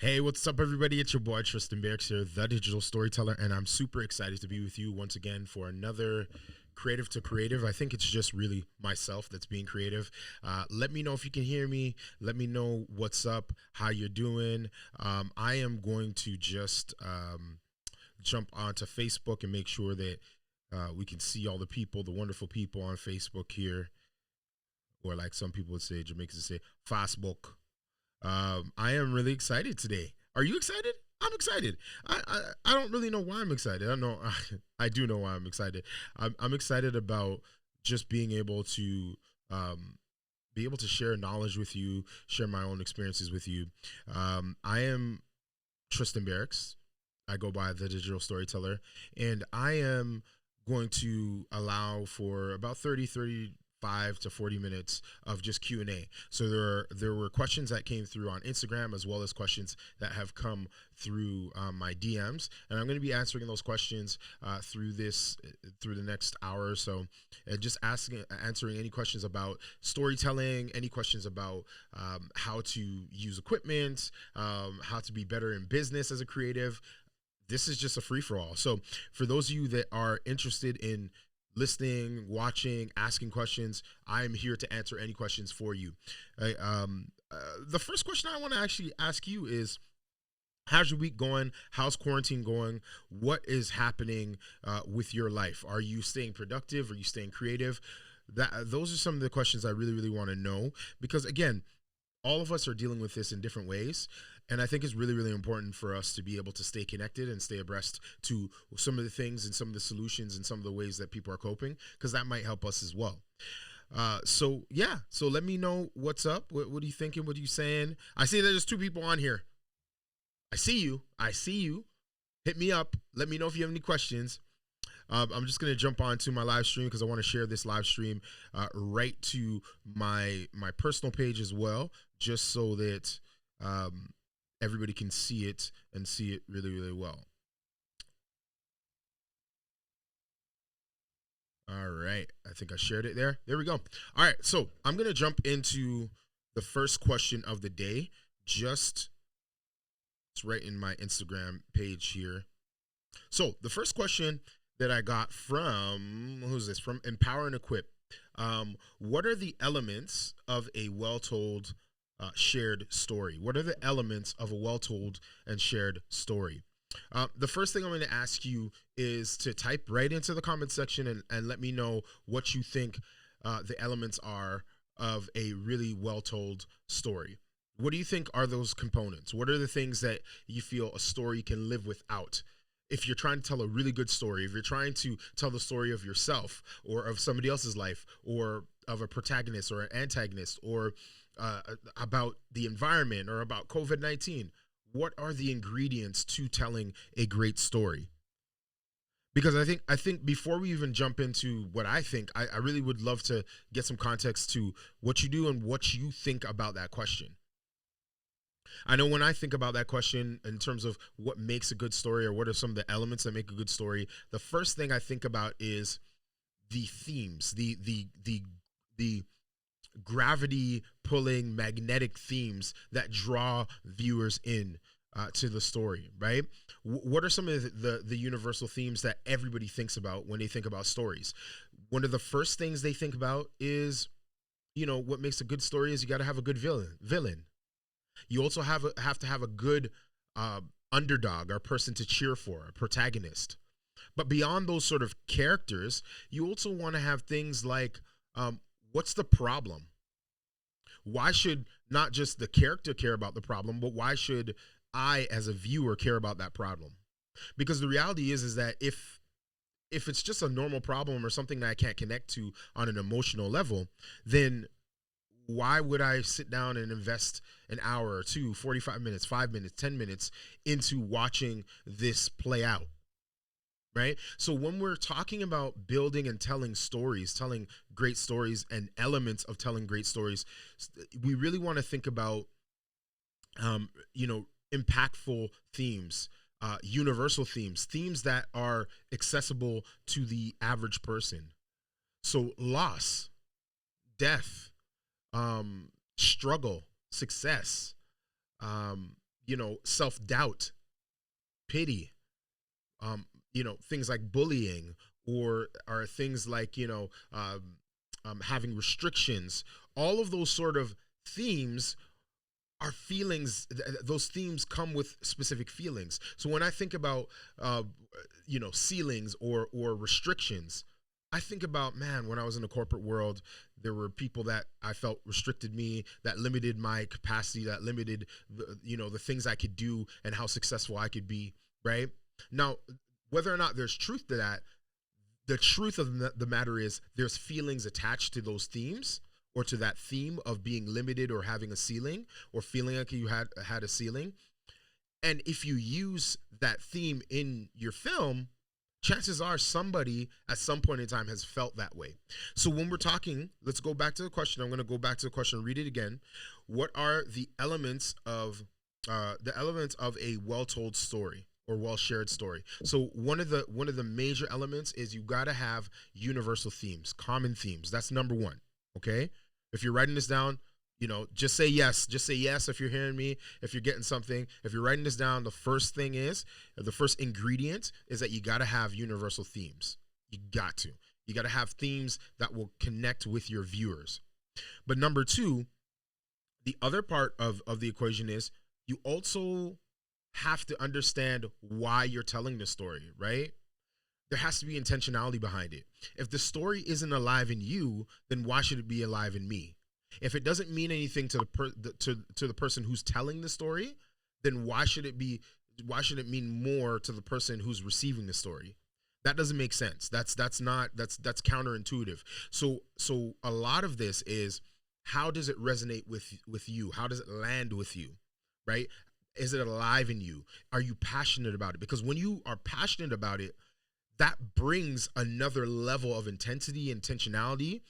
Hey, what's up, everybody? It's your boy Tristan Barrocks here, the digital storyteller, and I'm super excited to be with you once again for another creative to creative. I think it's just really myself that's being creative. Let me know if you can hear me. Let me know what's up, how you're doing. I am going to just jump onto Facebook and make sure that we can see all the people, the wonderful people on Facebook here, or like some people would say, Jamaicans would say, Facebook. I am really excited today. Are you excited? I'm excited. I don't really know why I'm excited. I know I do know why I'm excited. I'm excited about just be able to share knowledge with you, share my own experiences with you. I am Tristan Barracks. I go by the digital storyteller, and I am going to allow for about 35 to 40 minutes of just Q&A. So there were questions that came through on Instagram, as well as questions that have come through my DMs, and I'm going to be answering those questions through the next hour or so, and just answering any questions about storytelling, any questions about how to use equipment, how to be better in business as a creative. This is just a free-for-all. So for those of you that are interested in listening, watching, asking questions, I am here to answer any questions for you. The first question I want to actually ask you is, how's your week going? How's quarantine going? What is happening with your life? Are you staying productive? Are you staying creative? Those are some of the questions I really, really want to know, because again, all of us are dealing with this in different ways. And I think it's really, really important for us to be able to stay connected and stay abreast to some of the things and some of the solutions and some of the ways that people are coping, because that might help us as well. So let me know what's up. What are you thinking? What are you saying? I see that there's two people on here. I see you. Hit me up. Let me know if you have any questions. I'm just going to jump on to my live stream because I want to share this live stream right to my personal page as well, just so that everybody can see it and see it really, really well. All right. I think I shared it there. There we go. All right. So I'm going to jump into the first question of the day. It's right in my Instagram page here. So the first question that I got from, who's this? From Empower and Equip. What are the elements of a well-told shared story? What are the elements of a well-told and shared story? The first thing I'm going to ask you is to type right into the comment section and let me know what you think the elements are of a really well-told story. What do you think are those components? What are the things that you feel a story can live without? If you're trying to tell a really good story, if you're trying to tell the story of yourself or of somebody else's life, or of a protagonist or an antagonist, or about the environment or about COVID-19, what are the ingredients to telling a great story? Because I think before we even jump into what I think, I really would love to get some context to what you do and what you think about that question. I know when I think about that question in terms of what makes a good story, or what are some of the elements that make a good story, the first thing I think about is the themes, the gravity pulling magnetic themes that draw viewers in to the story, right? What are some of the universal themes that everybody thinks about when they think about stories? One of the first things they think about is, what makes a good story is you got to have a good villain. You also have to have a good underdog, or person to cheer for, a protagonist. But beyond those sort of characters, you also want to have things like, what's the problem? Why should not just the character care about the problem, but why should I, as a viewer, care about that problem? Because the reality is that if it's just a normal problem or something that I can't connect to on an emotional level, then why would I sit down and invest an hour or two, 45 minutes, 5 minutes, 10 minutes into watching this play out? Right? So when we're talking about building and telling stories, telling great stories, and elements of telling great stories, we really want to think about, impactful themes, universal themes that are accessible to the average person. So loss, death, struggle, success, self-doubt, pity, things like bullying, or things like having restrictions. All of those sort of themes are feelings. Those themes come with specific feelings. So when I think about ceilings or restrictions, I think about, man, when I was in the corporate world, there were people that I felt restricted me, that limited my capacity, that limited the things I could do and how successful I could be. Right now, whether or not there's truth to that, the truth of the matter is there's feelings attached to those themes, or to that theme of being limited or having a ceiling, or feeling like you had a ceiling. And if you use that theme in your film, chances are somebody at some point in time has felt that way. So when we're talking, let's go back to the question. I'm going to go back to the question and read it again. What are the elements of a well-told story or well-shared story? So one of the major elements is you got to have universal themes, common themes. That's number one. Okay? If you're writing this down, just say yes. Just say yes if you're hearing me, if you're getting something. If you're writing this down, the first ingredient is that you got to have universal themes. You got to have themes that will connect with your viewers. But number two, the other part of the equation is you also have to understand why you're telling the story, right? There has to be intentionality behind it. If the story isn't alive in you, then why should it be alive in me? If it doesn't mean anything to the person who's telling the story, then why should it mean more to the person who's receiving the story? That doesn't make sense. That's counterintuitive. So a lot of this is, how does it resonate with you? How does it land with you? Right? Is it alive in you? Are you passionate about it? Because when you are passionate about it, that brings another level of intensity, intentionality,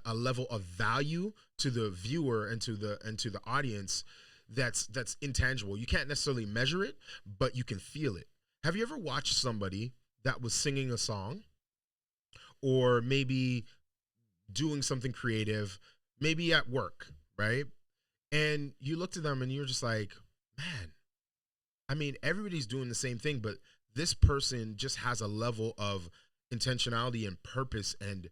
a level of value to the viewer and to the audience that's intangible. You can't necessarily measure it, but you can feel it. Have you ever watched somebody that was singing a song, or maybe doing something creative, maybe at work, right? And you looked at them and you're just like, man, I mean, everybody's doing the same thing, but this person just has a level of intentionality and purpose and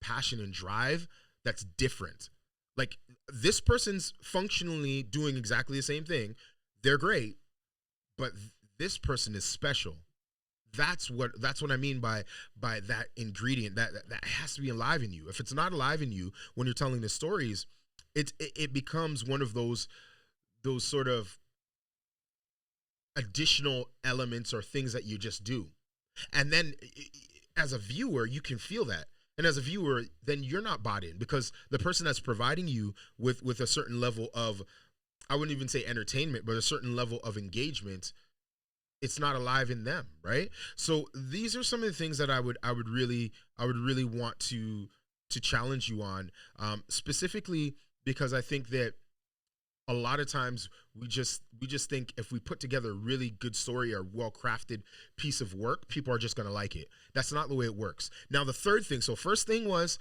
passion and drive that's different. Like, this person's functionally doing exactly the same thing. They're great, but this person is special. That's what I mean by that ingredient that has to be alive in you. If it's not alive in you when you're telling the stories, it becomes one of those sort of additional elements or things that you just do. And then as a viewer, you can feel that. And as a viewer, then you're not bought in, because the person that's providing you with a certain level of, I wouldn't even say entertainment, but a certain level of engagement, it's not alive in them, right? So these are some of the things that I would really want to challenge you on, specifically because I think that a lot of times we just think if we put together a really good story or well-crafted piece of work, people are just going to like it. That's not the way it works. Now, the third thing, so first thing was,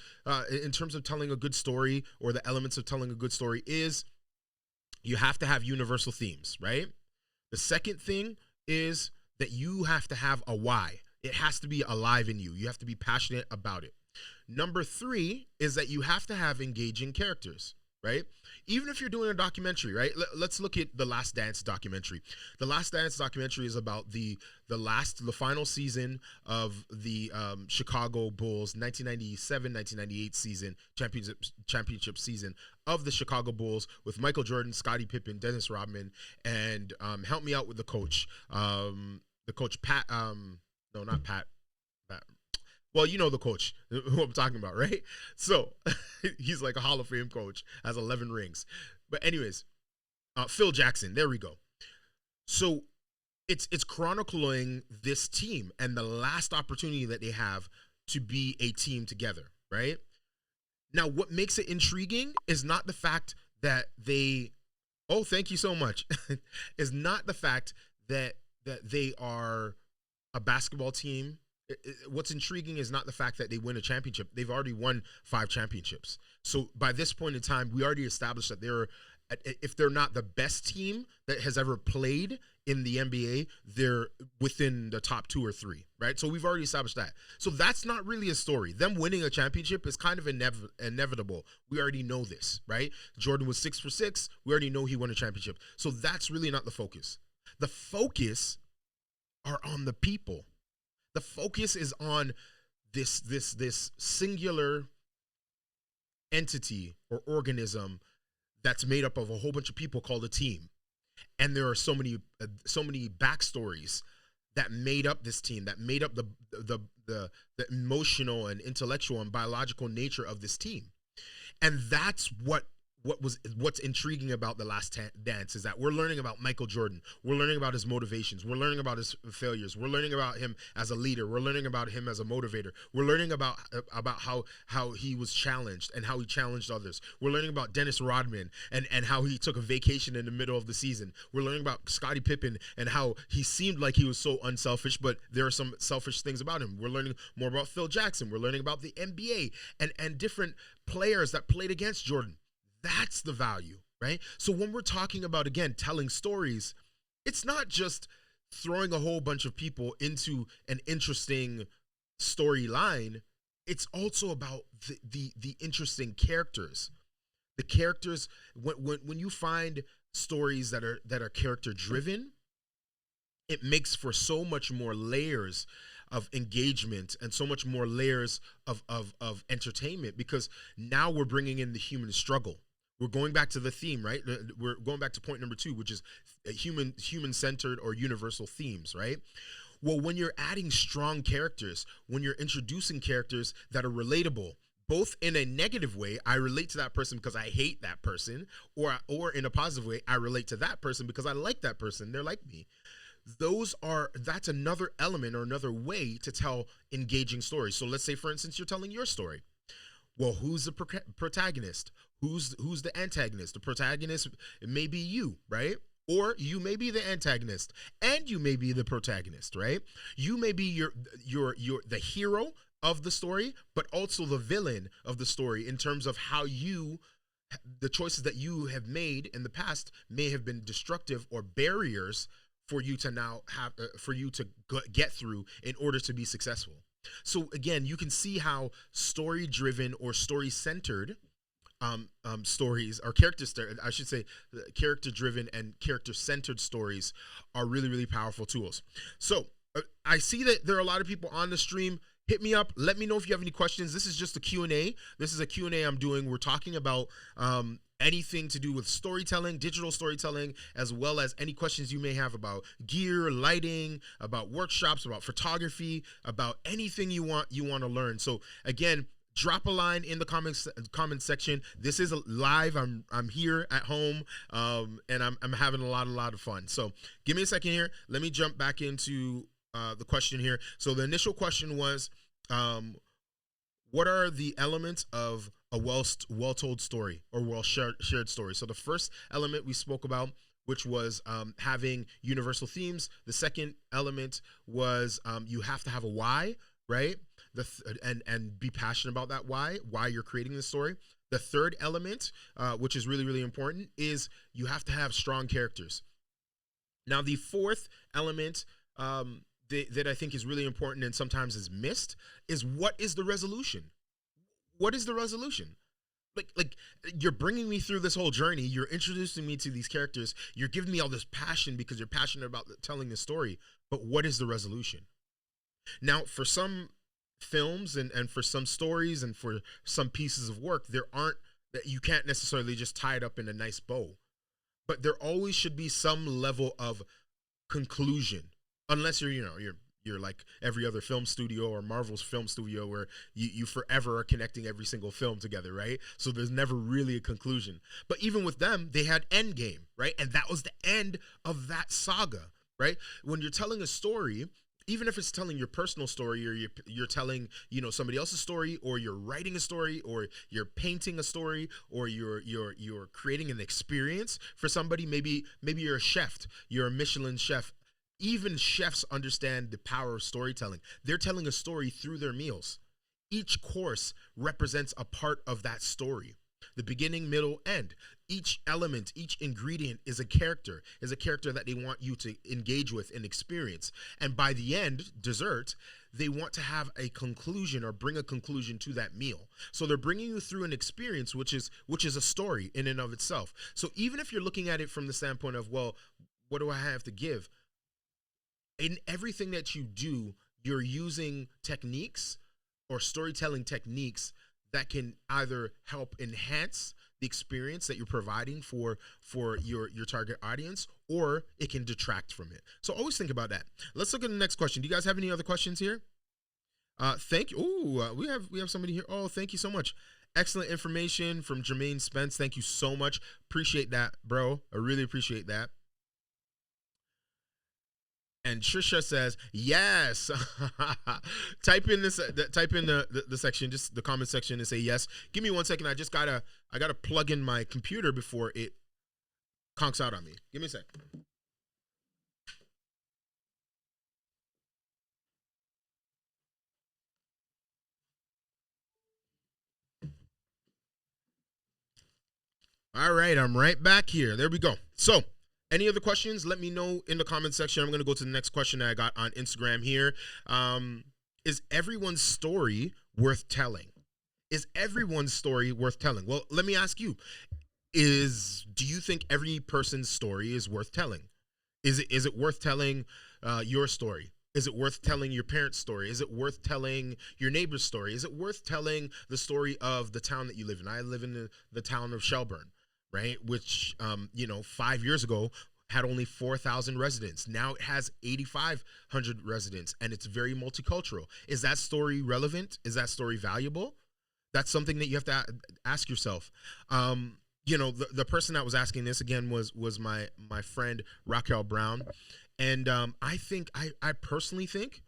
in terms of telling a good story, or the elements of telling a good story, is you have to have universal themes, right? The second thing is that you have to have a why. It has to be alive in you. You have to be passionate about it. Number three is that you have to have engaging characters, right? Even if you're doing a documentary, right? Let's look at the Last Dance documentary. The Last Dance documentary is about the final season of the Chicago Bulls 1997-1998 season, championship season of the Chicago Bulls, with Michael Jordan, Scottie Pippen, Dennis Rodman, and help me out with the coach. The coach Pat. No, not Pat. Well, you know the coach who I'm talking about, right? So he's like a Hall of Fame coach, has 11 rings. But anyways, Phil Jackson, there we go. So it's chronicling this team and the last opportunity that they have to be a team together, right? Now, what makes it intriguing is not the fact that thank you so much, is not the fact that they are a basketball team. What's intriguing is not the fact that they win a championship. They've already won 5 championships. So by this point in time, we already established that they're if they're not the best team that has ever played in the NBA, they're within the top 2 or 3, right? So we've already established that. So that's not really a story. Them winning a championship is kind of inevitable. We already know this, right? Jordan was 6 for 6. We already know he won a championship. So that's really not the focus. The focus are on the people. The focus is on this singular entity or organism that's made up of a whole bunch of people called a team. And there are so many backstories that made up this team, that made up the emotional and intellectual and biological nature of this team. And that's what's intriguing about The Last Dance, is that we're learning about Michael Jordan. We're learning about his motivations. We're learning about his failures. We're learning about him as a leader. We're learning about him as a motivator. We're learning about how he was challenged and how he challenged others. We're learning about Dennis Rodman and how he took a vacation in the middle of the season. We're learning about Scottie Pippen and how he seemed like he was so unselfish, but there are some selfish things about him. We're learning more about Phil Jackson. We're learning about the NBA and different players that played against Jordan. That's the value, right? So when we're talking about, again, telling stories, it's not just throwing a whole bunch of people into an interesting storyline. It's also about the interesting characters. The characters, when you find stories that are character driven, it makes for so much more layers of engagement and so much more layers of entertainment, because now we're bringing in the human struggle. We're going back to the theme, right? We're going back to point number 2, which is human-centered or universal themes, right? Well, when you're adding strong characters, when you're introducing characters that are relatable, both in a negative way, I relate to that person because I hate that person, or in a positive way, I relate to that person because I like that person, they're like me. That's another element or another way to tell engaging stories. So let's say, for instance, you're telling your story. Well, who's the protagonist? Who's the antagonist? The protagonist, it may be you, right? Or you may be the antagonist, and you may be the protagonist, right? You may be the hero of the story, but also the villain of the story, in terms of how the choices that you have made in the past may have been destructive or barriers for you to now have, get through in order to be successful. So again, you can see how story-driven or story-centered stories, or character-driven and character-centered stories are really, really powerful tools. So I see that there are a lot of people on the stream. Hit me up. Let me know if you have any questions. This is just a Q&A. This is a Q&A I'm doing. We're talking about anything to do with storytelling, digital storytelling, as well as any questions you may have about gear, lighting, about workshops, about photography, about anything you want to learn. So again, drop a line in the comment section. This is live. I'm here at home, and I'm having a lot of fun. So give me a second here. Let me jump back into the question here. So the initial question was, what are the elements of a well-told story or well-shared story? So the first element we spoke about, which was having universal themes. The second element was you have to have a why, right? And be passionate about that why you're creating this story. The third element, which is really, really important, is you have to have strong characters. Now, the fourth element that I think is really important and sometimes is missed is, what is the resolution? What is the resolution? Like you're bringing me through this whole journey. You're introducing me to these characters. You're giving me all this passion because you're passionate about telling the story. But what is the resolution? Now, for some films and for some stories and for some pieces of work, that you can't necessarily just tie it up in a nice bow. But there always should be some level of conclusion, unless you're like every other film studio or Marvel's film studio, where you forever are connecting every single film together, right? So there's never really a conclusion. But even with them, they had Endgame, right? And that was the end of that saga, right? When you're telling a story, even if it's telling your personal story, or you're telling somebody else's story, or you're writing a story, or you're painting a story, or you're creating an experience for somebody, maybe you're a chef, you're a Michelin chef. Even chefs understand the power of storytelling. They're telling a story through their meals. Each course represents a part of that story. The beginning, middle, end. Each element, each ingredient is a character that they want you to engage with and experience. And by the end, dessert, they want to have a conclusion or bring a conclusion to that meal. So they're bringing you through an experience which is a story in and of itself. So even if you're looking at it from the standpoint of, well, what do I have to give? In everything that you do, you're using techniques or storytelling techniques that can either help enhance the experience that you're providing for your target audience, or it can detract from it. So always think about that. Let's look at the next question. Do you guys have any other questions here? Thank you. We have somebody here. Oh, thank you so much. Excellent information from Jermaine Spence. Thank you so much. Appreciate that, bro. I really appreciate that. And Trisha says, yes. Type in this. Type in the section, just the comment section, and say yes. Give me 1 second. I gotta plug in my computer before it conks out on me. Give me a sec. All right, I'm right back here. There we go. So, any other questions? Let me know in the comment section. I'm going to go to the next question that I got on Instagram here. Is everyone's story worth telling? Is everyone's story worth telling? Well, let me ask you. Do you think every person's story is worth telling? Is it worth telling your story? Is it worth telling your parents' story? Is it worth telling your neighbor's story? Is it worth telling the story of the town that you live in? I live in the town of Shelburne, right? Which, 5 years ago had only 4,000 residents. Now it has 8,500 residents, and it's very multicultural. Is that story relevant? Is that story valuable? That's something that you have to ask yourself. The person that was asking this again was my friend Raquel Brown, and I personally think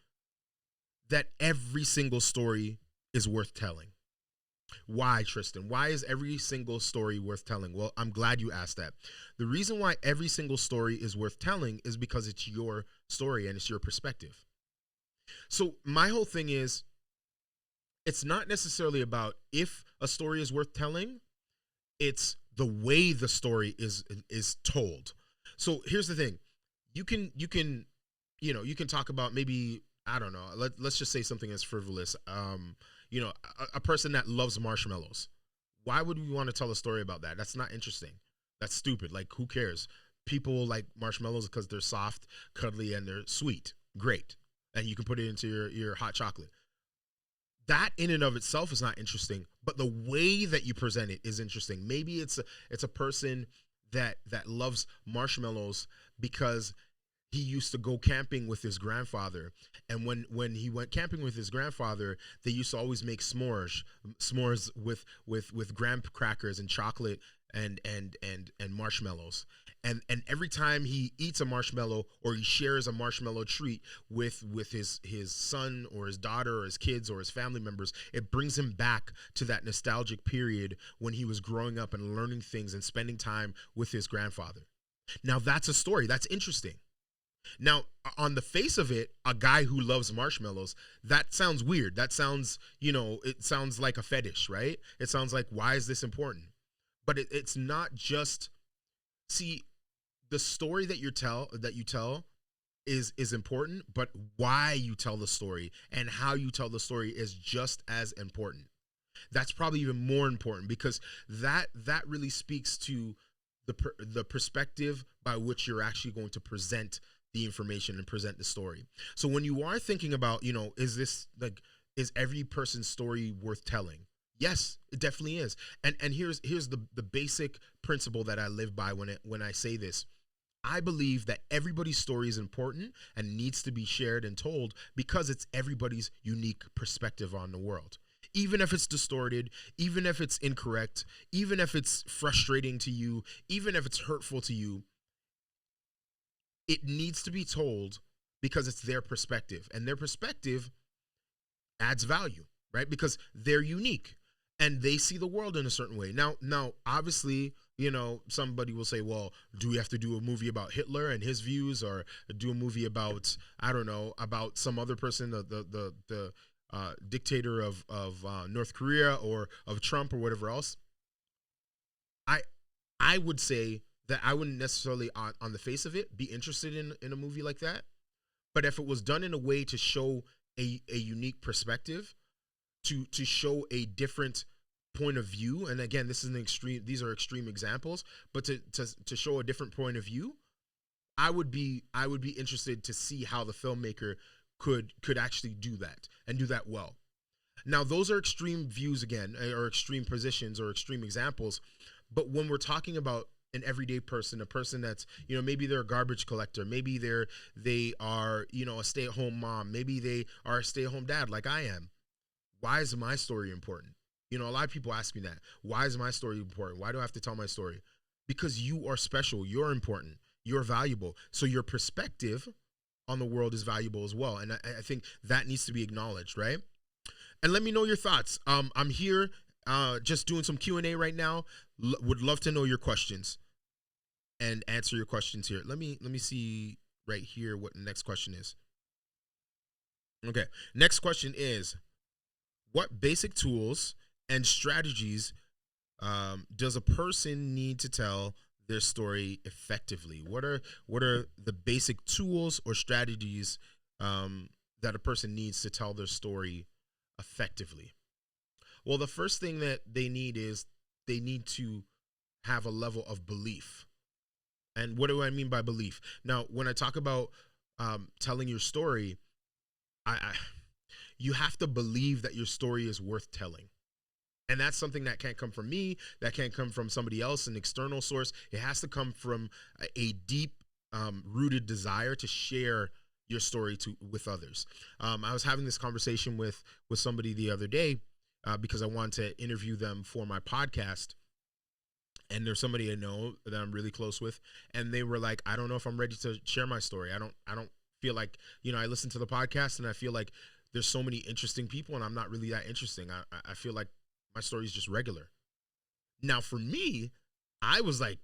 that every single story is worth telling. Why, Tristan? Why is every single story worth telling? Well, I'm glad you asked that. The reason why every single story is worth telling is because it's your story and it's your perspective. So my whole thing is, it's not necessarily about if a story is worth telling, it's the way the story is told. So here's the thing. You can talk about, maybe, I don't know, let's just say something as frivolous. A person that loves marshmallows. Why would we want to tell a story about that? That's not interesting. That's stupid. Like, who cares? People like marshmallows because they're soft, cuddly, and they're sweet. Great. And you can put it into your hot chocolate. That in and of itself is not interesting, but the way that you present it is interesting. Maybe it's a person that loves marshmallows because he used to go camping with his grandfather, and when he went camping with his grandfather, they used to always make s'mores with graham crackers and chocolate and marshmallows. And every time he eats a marshmallow or he shares a marshmallow treat with his son or his daughter or his kids or his family members, it brings him back to that nostalgic period when he was growing up and learning things and spending time with his grandfather. Now that's a story. That's interesting. Now, on the face of it, a guy who loves marshmallows, that sounds weird. That sounds, it sounds like a fetish, right? It sounds like, why is this important? But it's not just, see, the story that you tell is important, but why you tell the story and how you tell the story is just as important. That's probably even more important, because that really speaks to the perspective by which you're actually going to present the information and present the story. So when you are thinking about, is every person's story worth telling? Yes, it definitely is. And here's the basic principle that I live by when I say this. I believe that everybody's story is important and needs to be shared and told, because it's everybody's unique perspective on the world. Even if it's distorted, even if it's incorrect, even if it's frustrating to you, even if it's hurtful to you, it needs to be told because it's their perspective, and their perspective adds value, right? Because they're unique and they see the world in a certain way. Now, obviously, somebody will say, well, do we have to do a movie about Hitler and his views, or do a movie about, I don't know, about some other person, the dictator of North Korea, or of Trump, or whatever else? I I would say that I wouldn't necessarily on the face of it be interested in a movie like that. But if it was done in a way to show a unique perspective, to show a different point of view, and again, this is an extreme, these are extreme examples, but to show a different point of view, I would be interested to see how the filmmaker could actually do that and do that well. Now, those are extreme views again, or extreme positions or extreme examples. But when we're talking about an everyday person, a person that's, maybe they're a garbage collector, maybe they are, a stay-at-home mom, maybe they are a stay-at-home dad like I am. Why is my story important? A lot of people ask me that. Why is my story important? Why do I have to tell my story? Because you are special, you're important, you're valuable. So your perspective on the world is valuable as well. And I think that needs to be acknowledged, right? And let me know your thoughts. I'm here just doing some Q&A right now. Would love to know your questions and answer your questions here. Let me see right here what the next question is. Okay, next question is, what basic tools and strategies does a person need to tell their story effectively? What are the basic tools or strategies that a person needs to tell their story effectively? Well, the first thing that they need is they need to have a level of belief. And what do I mean by belief? Now, when I talk about telling your story, I you have to believe that your story is worth telling. And that's something that can't come from me, that can't come from somebody else, an external source. It has to come from a deep rooted desire to share your story with others. I was having this conversation with somebody the other day because I wanted to interview them for my podcast. And there's somebody I know that I'm really close with, and they were like, I don't know if I'm ready to share my story. I don't feel like, I listen to the podcast and I feel like there's so many interesting people and I'm not really that interesting. I feel like my story is just regular. Now for me, I was like,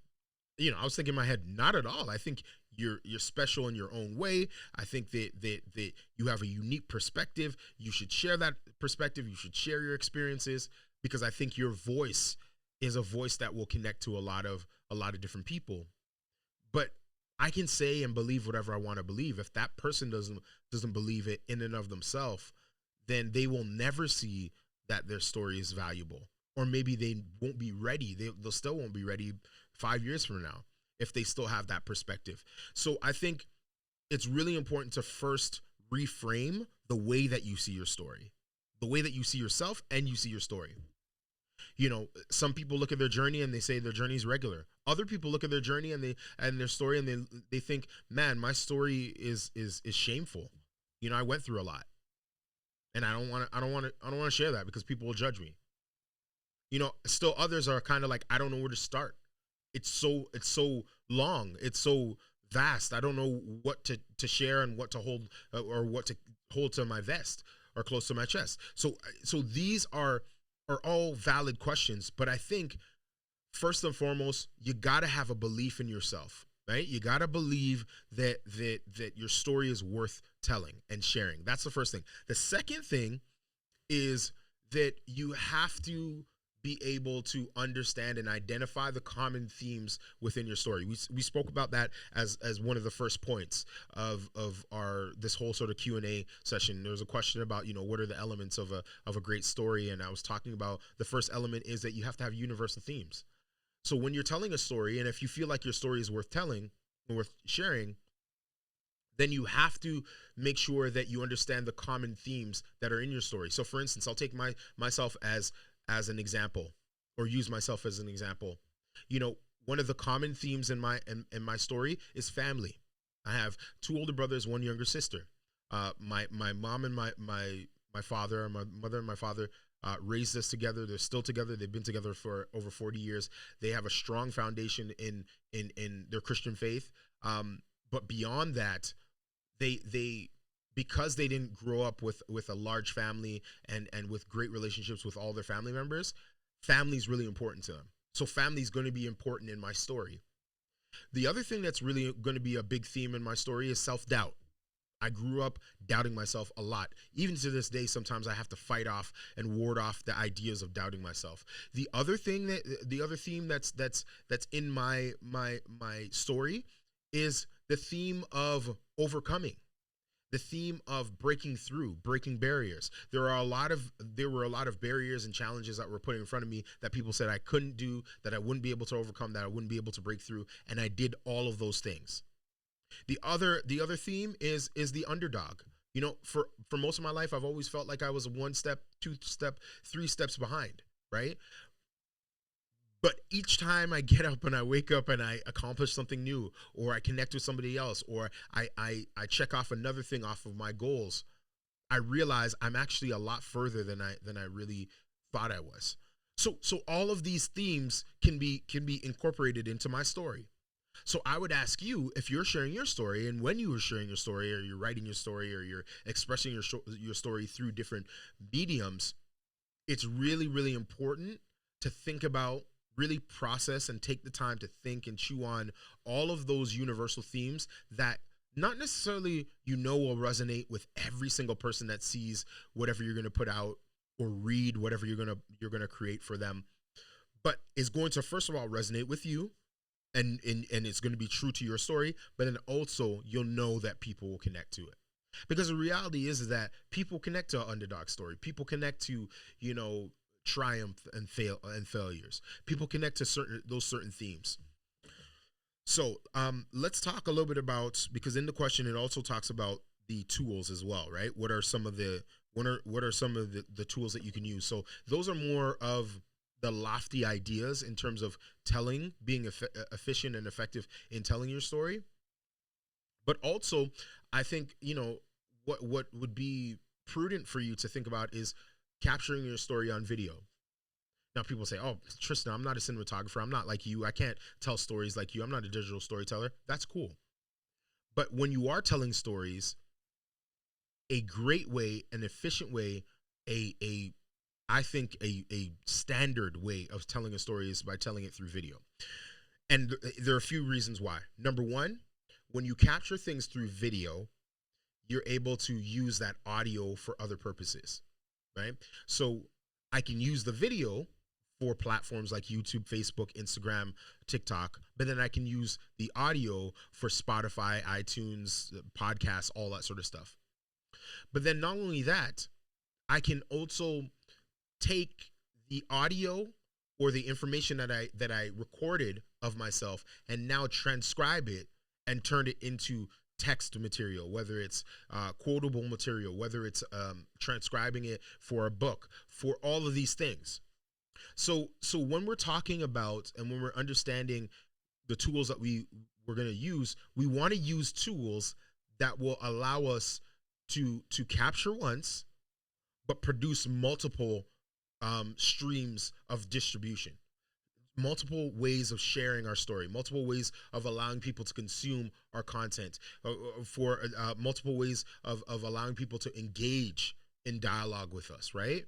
I was thinking in my head, not at all. I think you're special in your own way. I think that you have a unique perspective. You should share that perspective. You should share your experiences, because I think your voice is a voice that will connect to a lot of different people. But I can say and believe whatever I want to believe. If that person doesn't believe it in and of themselves, then they will never see that their story is valuable. Or maybe they won't be ready. They'll still won't be ready 5 years from now if they still have that perspective. So I think it's really important to first reframe the way that you see your story, the way that you see yourself and you see your story. Some people look at their journey and they say their journey is regular. Other people look at their journey and their story and they think, man, my story is shameful. I went through a lot, and I don't want to share that because people will judge me. Still others are kind of like, I don't know where to start. It's so long. It's so vast. I don't know what to share and what to hold, or what to hold to my vest or close to my chest. So these are all valid questions, but I think first and foremost, you got to have a belief in yourself, right? You got to believe that your story is worth telling and sharing. That's the first thing. The second thing is that you have to be able to understand and identify the common themes within your story. We spoke about that as one of the first points of our this whole sort of Q&A session. There was a question about, what are the elements of a great story, and I was talking about the first element is that you have to have universal themes. So when you're telling a story, and if you feel like your story is worth telling and worth sharing, then you have to make sure that you understand the common themes that are in your story. So for instance, I'll take myself as an example, or use myself as an example. One of the common themes in my story is family. I have 2 older brothers, 1 younger sister. My mom and my father, my mother and my father raised us together. They're still together. They've been together for over 40 years. They have a strong foundation in their Christian faith. But beyond that, they because they didn't grow up with a large family and with great relationships with all their family members, family is really important to them. So family is going to be important in my story. The other thing that's really going to be a big theme in my story is self-doubt. I grew up doubting myself a lot. Even to this day, sometimes I have to fight off and ward off the ideas of doubting myself. The other theme that's in my story is the theme of overcoming, the theme of breaking through, breaking barriers. There were a lot of barriers and challenges that were put in front of me that people said I couldn't do, that I wouldn't be able to overcome, that I wouldn't be able to break through, and I did all of those things. The other theme is the underdog. You know, for most of my life, I've always felt like I was one step, two step, three steps behind, right? But each time I get up and I wake up and I accomplish something new, or I connect with somebody else, or I check off another thing off of my goals, I realize I'm actually a lot further than I really thought I was. So all of these themes can be incorporated into my story. So I would ask you, if you're sharing your story, and when you are sharing your story, or you're writing your story, or you're expressing your story through different mediums, it's really, really important to think about, really process, and take the time to think and chew on all of those universal themes that not necessarily will resonate with every single person that sees whatever you're going to put out or read whatever you're going to create for them, but is going to, first of all, resonate with you, and it's going to be true to your story, but then also you'll know that people will connect to it. Because the reality is that people connect to an underdog story. People connect to, triumph and failures. People connect to certain themes. So let's talk a little bit about, because in the question it also talks about the tools as well, right? What are some of the tools that you can use? So those are more of the lofty ideas in terms of being efficient and effective in telling your story. But also, I think, what would be prudent for you to think about is capturing your story on video. Now, people say, "Oh, Tristan, I'm not a cinematographer. I'm not like you. I can't tell stories like you. I'm not a digital storyteller." That's cool. But when you are telling stories, a great way, an efficient way, I think a standard way of telling a story is by telling it through video. And there are a few reasons why. Number one, when you capture things through video, you're able to use that audio for other purposes, right? So I can use the video for platforms like YouTube, Facebook, Instagram, TikTok, but then I can use the audio for Spotify, iTunes, podcasts, all that sort of stuff. But then not only that, I can also take the audio or the information that I recorded of myself and now transcribe it and turn it into text material, whether it's quotable material, whether it's transcribing it for a book, for all of these things. So when we're talking about, and when we're understanding the tools that we're going to use, we want to use tools that will allow us to capture once, but produce multiple streams of distribution, multiple ways of sharing our story, multiple ways of allowing people to consume our content, for multiple ways of allowing people to engage in dialogue with us, right?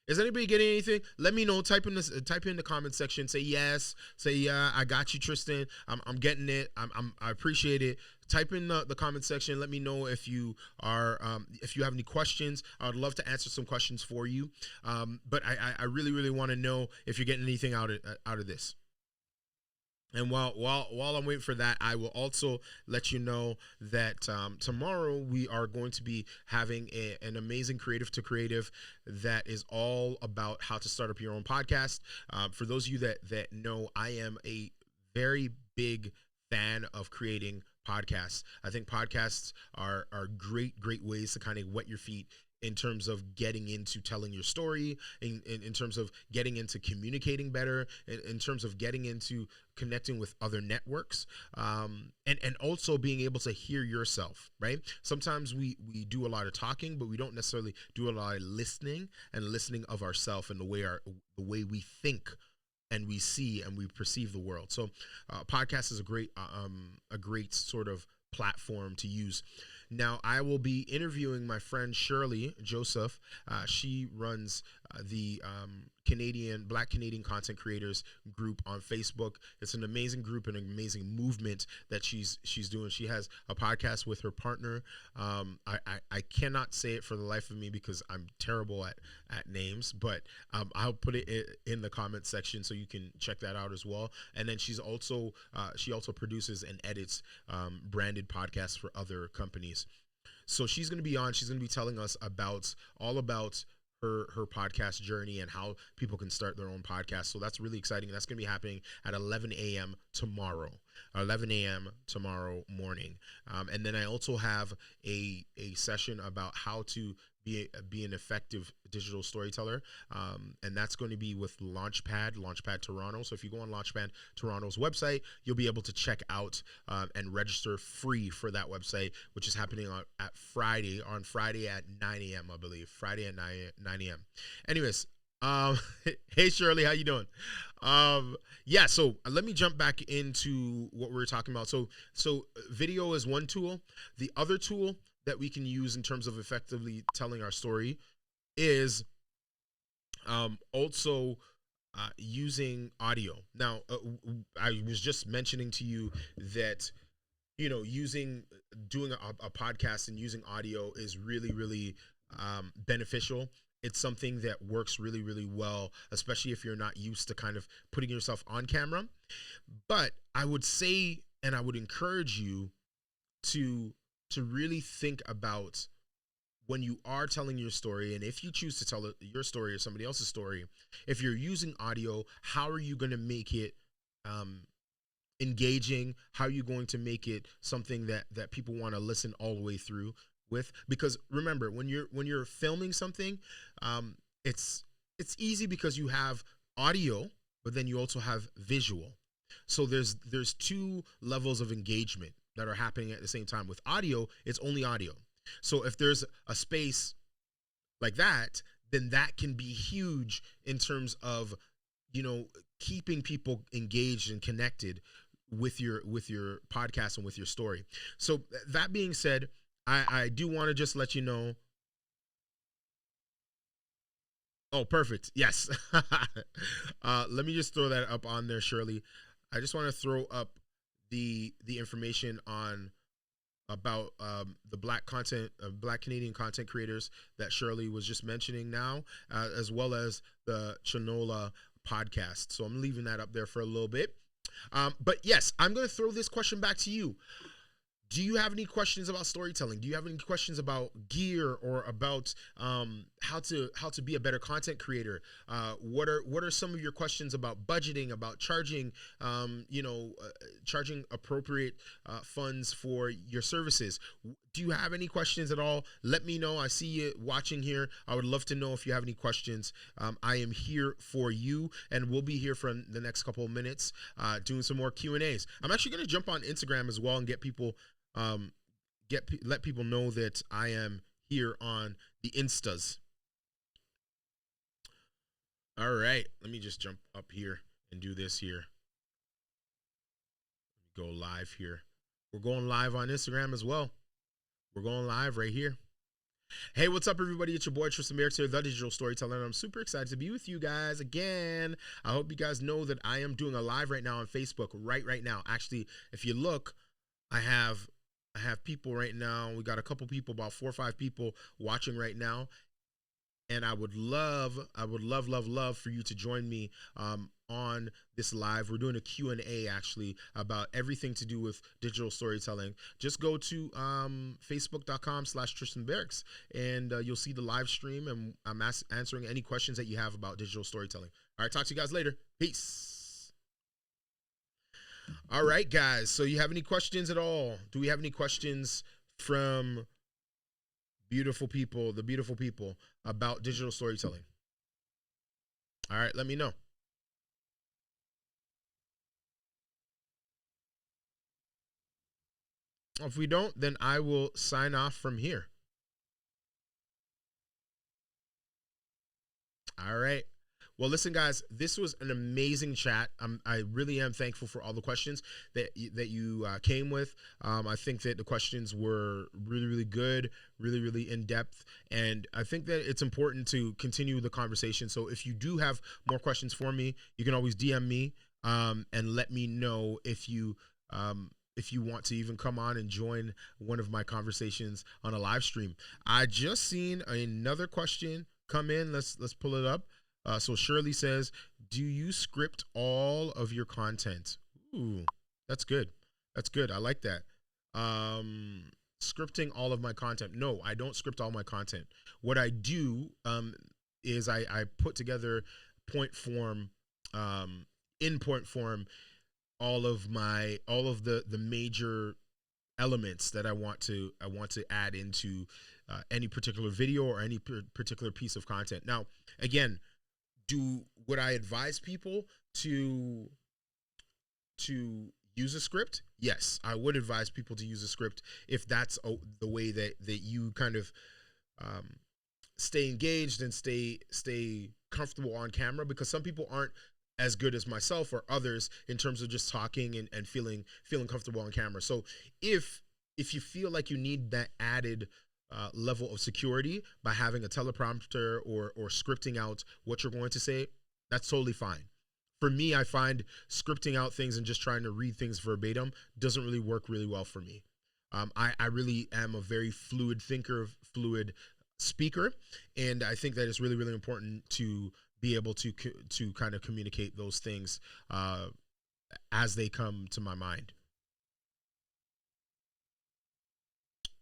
Is anybody getting anything? Let me know. Type in the comment section. Say yes. Say yeah. I got you, Tristan. I'm getting it. I appreciate it. Type in the comment section. Let me know if you if you have any questions. I would love to answer some questions for you. But I really, really want to know if you're getting anything out of this. And while I'm waiting for that, I will also let you know that tomorrow we are going to be having an amazing Creative to Creative that is all about how to start up your own podcast. For those of you that know, I am a very big fan of creating podcasts. I think podcasts are great ways to kind of wet your feet in terms of getting into telling your story, in terms of getting into communicating better, in terms of getting into connecting with other networks, and also being able to hear yourself, right? Sometimes we do a lot of talking, but we don't necessarily do a lot of listening of ourselves and the way we think and we see and we perceive the world. So podcast is a great sort of platform to use. Now, I will be interviewing my friend Shirley Joseph. She runs the Black Canadian content creators group on Facebook. It's an amazing group and an amazing movement that she's doing. She has a podcast with her partner. I cannot say it for the life of me because I'm terrible at names, but I'll put it in the comment section so you can check that out as well. And then she also produces and edits branded podcasts for other companies. So she's going to be on. She's going to be telling us all about her podcast journey and how people can start their own podcast. So that's really exciting. That's going to be happening at 11 a.m. tomorrow, 11 a.m. tomorrow morning. And then I also have a session about how to be an effective digital storyteller, and that's going to be with Launchpad Toronto. So if you go on Launchpad Toronto's website, you'll be able to check out and register free for that website, which is happening on Friday at 9 a.m. I believe Friday at 9 a.m. Anyways, hey Shirley, how you doing? Yeah, so let me jump back into what we were talking about. So video is one tool. The other tool that we can use in terms of effectively telling our story is also using audio. Now, I was just mentioning to you that doing a podcast and using audio is really, really beneficial. It's something that works really, really well, especially if you're not used to kind of putting yourself on camera. But I would say, and I would encourage you to really think about when you are telling your story, and if you choose to tell your story or somebody else's story, if you're using audio, how are you going to make it engaging? How are you going to make it something that people want to listen all the way through with? Because remember, when you're filming something, it's easy because you have audio, but then you also have visual. So there's two levels of engagement that are happening at the same time. With audio, it's only audio. So if there's a space like that, then that can be huge in terms of, keeping people engaged and connected with your podcast and with your story. So that being said, I do want to just let you know. Oh, perfect. Yes. Let me just throw that up on there, Shirley. I just want to throw up the information about the Black Canadian content creators that Shirley was just mentioning now, as well as the Chinola podcast. So I'm leaving that up there for a little bit. But yes, I'm going to throw this question back to you. Do you have any questions about storytelling? Do you have any questions about gear or about how to be a better content creator? What are some of your questions about budgeting, about charging, charging appropriate funds for your services? Do you have any questions at all? Let me know. I see you watching here. I would love to know if you have any questions. I am here for you, and we'll be here for the next couple of minutes doing some more Q&As. I'm actually going to jump on Instagram as well and get people. Let people know that I am here on the Instas. All right, let me just jump up here and do this here. Go live here. We're going live on Instagram as well. We're going live right here. Hey, what's up, everybody? It's your boy Tristan here, the digital storyteller, and I'm super excited to be with you guys again. I hope you guys know that I am doing a live right now on Facebook right now. Actually, if you look, I have people right now. We got a couple people, about 4 or 5 people watching right now. And I would love for you to join me on this live. We're doing a Q&A actually about everything to do with digital storytelling. Just go to facebook.com/Tristan Barrocks and you'll see the live stream, and I'm answering any questions that you have about digital storytelling. All right, talk to you guys later. Peace. All right, guys. So you have any questions at all? Do we have any questions from the beautiful people about digital storytelling? All right, let me know. If we don't, then I will sign off from here. All right. Well, listen, guys, this was an amazing chat. I really am thankful for all the questions that you came with. I think that the questions were really, really good, really, really in depth, and I think that it's important to continue the conversation. So, if you do have more questions for me, you can always DM me and let me know if you want to even come on and join one of my conversations on a live stream. I just seen another question come in. Let's pull it up. So Shirley says, "Do you script all of your content?" Ooh, that's good. That's good. I like that. Scripting all of my content. No, I don't script all my content. What I do is I put together point form, in point form, all of the major elements that I want to add into any particular video or any particular piece of content. Now, again, would I advise people to use a script? Yes, I would advise people to use a script if that's the way that you kind of stay engaged and stay comfortable on camera, because some people aren't as good as myself or others in terms of just talking and feeling comfortable on camera. So if you feel like you need that added level of security by having a teleprompter or scripting out what you're going to say, that's totally fine. For me, I find scripting out things and just trying to read things verbatim doesn't really work really well for me. I really am a very fluid thinker, fluid speaker, and I think that it's really, really important to be able to kind of communicate those things as they come to my mind.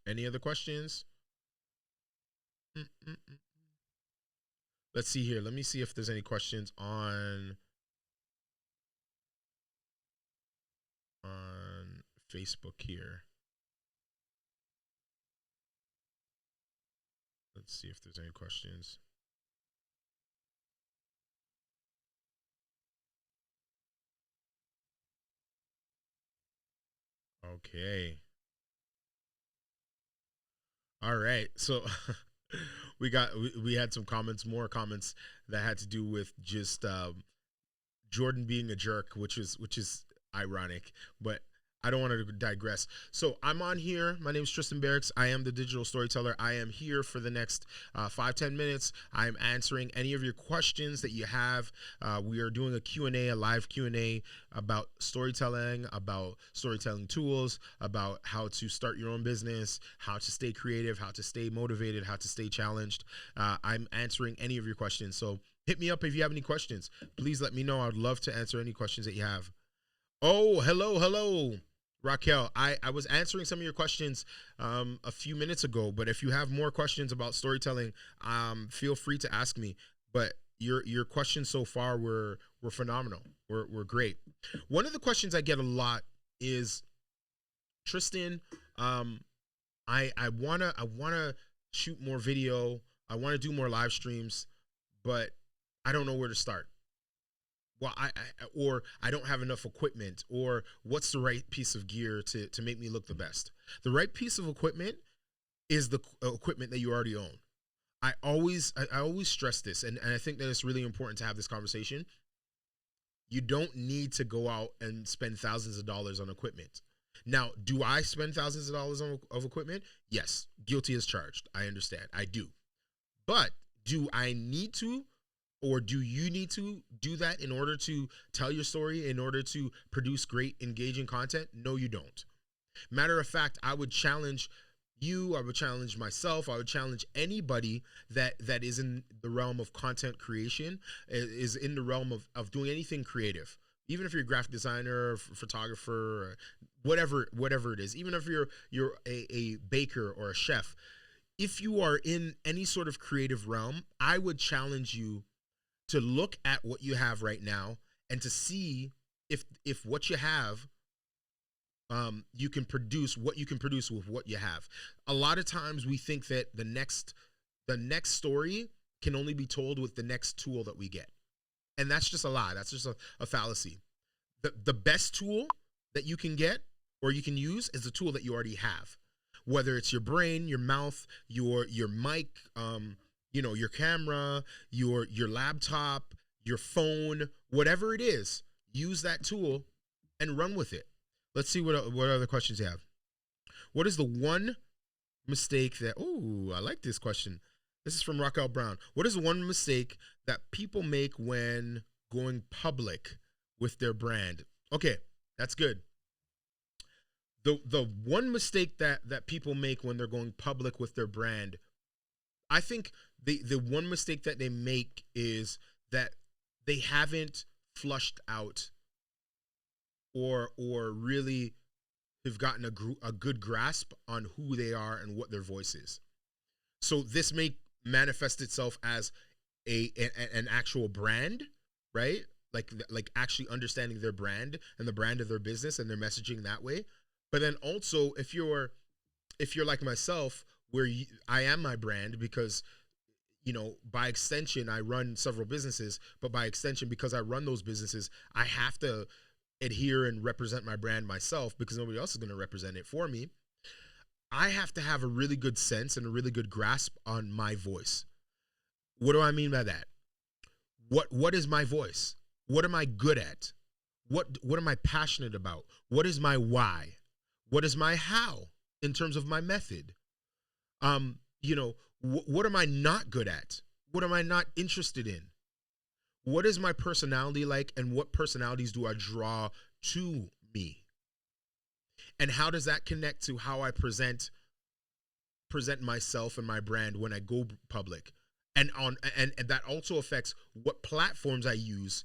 Any other questions? Let's see here. Let me see if there's any questions on Facebook here. Let's see if there's any questions. Okay. All right. So we had some comments, more comments that had to do with just Jordan being a jerk, which is ironic, but I don't want to digress. So I'm on here. My name is Tristan Barrocks. I am the digital storyteller. I am here for the next 5-10 minutes. I'm answering any of your questions that you have. We are doing a Q&A, a live Q&A about storytelling, about storytelling tools, about how to start your own business, how to stay creative, how to stay motivated, how to stay challenged. I'm answering any of your questions. So hit me up if you have any questions. Please let me know. I'd love to answer any questions that you have. Oh, hello, Raquel. I was answering some of your questions a few minutes ago, but if you have more questions about storytelling, feel free to ask me. But your questions so far were phenomenal. Were great. One of the questions I get a lot is, Tristan, I wanna shoot more video. I want to do more live streams, but I don't know where to start. Well, or I don't have enough equipment, or what's the right piece of gear to make me look the best? The right piece of equipment is the equipment that you already own. I always stress this, and I think that it's really important to have this conversation. You don't need to go out and spend thousands of dollars on equipment. Now, do I spend thousands of dollars of equipment? Yes, guilty as charged. I understand. I do. But do I need to? Or do you need to do that in order to tell your story, in order to produce great, engaging content? No, you don't. Matter of fact, I would challenge you, I would challenge myself, I would challenge anybody that is in the realm of content creation, is in the realm of doing anything creative. Even if you're a graphic designer, or photographer, or whatever it is, even if you're a baker or a chef, if you are in any sort of creative realm, I would challenge you to look at what you have right now and to see if what you have, you can produce what you can produce with what you have. A lot of times we think that the next story can only be told with the next tool that we get, and that's just a lie. That's just a fallacy. The best tool that you can get or you can use is the tool that you already have, whether it's your brain, your mouth, your mic, your camera, your laptop, your phone, whatever it is, use that tool and run with it. Let's see what other questions you have. What is the one mistake that, oh, I like this question. This is from Raquel Brown. What is the one mistake that people make when going public with their brand? Okay, that's good. The one mistake that people make when they're going public with their brand, I think the one mistake that they make is that they haven't flushed out or really have gotten a good grasp on who they are and what their voice is. So this may manifest itself as an actual brand, right? Like actually understanding their brand and the brand of their business and their messaging that way. But then also if you're like myself, where I am my brand because, you know, by extension I run several businesses, but by extension because I run those businesses, I have to adhere and represent my brand myself because nobody else is going to represent it for me. I have to have a really good sense and a really good grasp on my voice. What do I mean by that? What is my voice? What am I good at? What am I passionate about? What is my why? What is my how in terms of my method? You know, what am I not good at? What am I not interested in? What is my personality like, and what personalities do I draw to me? And how does that connect to how I present myself and my brand when I go public? And that also affects what platforms I use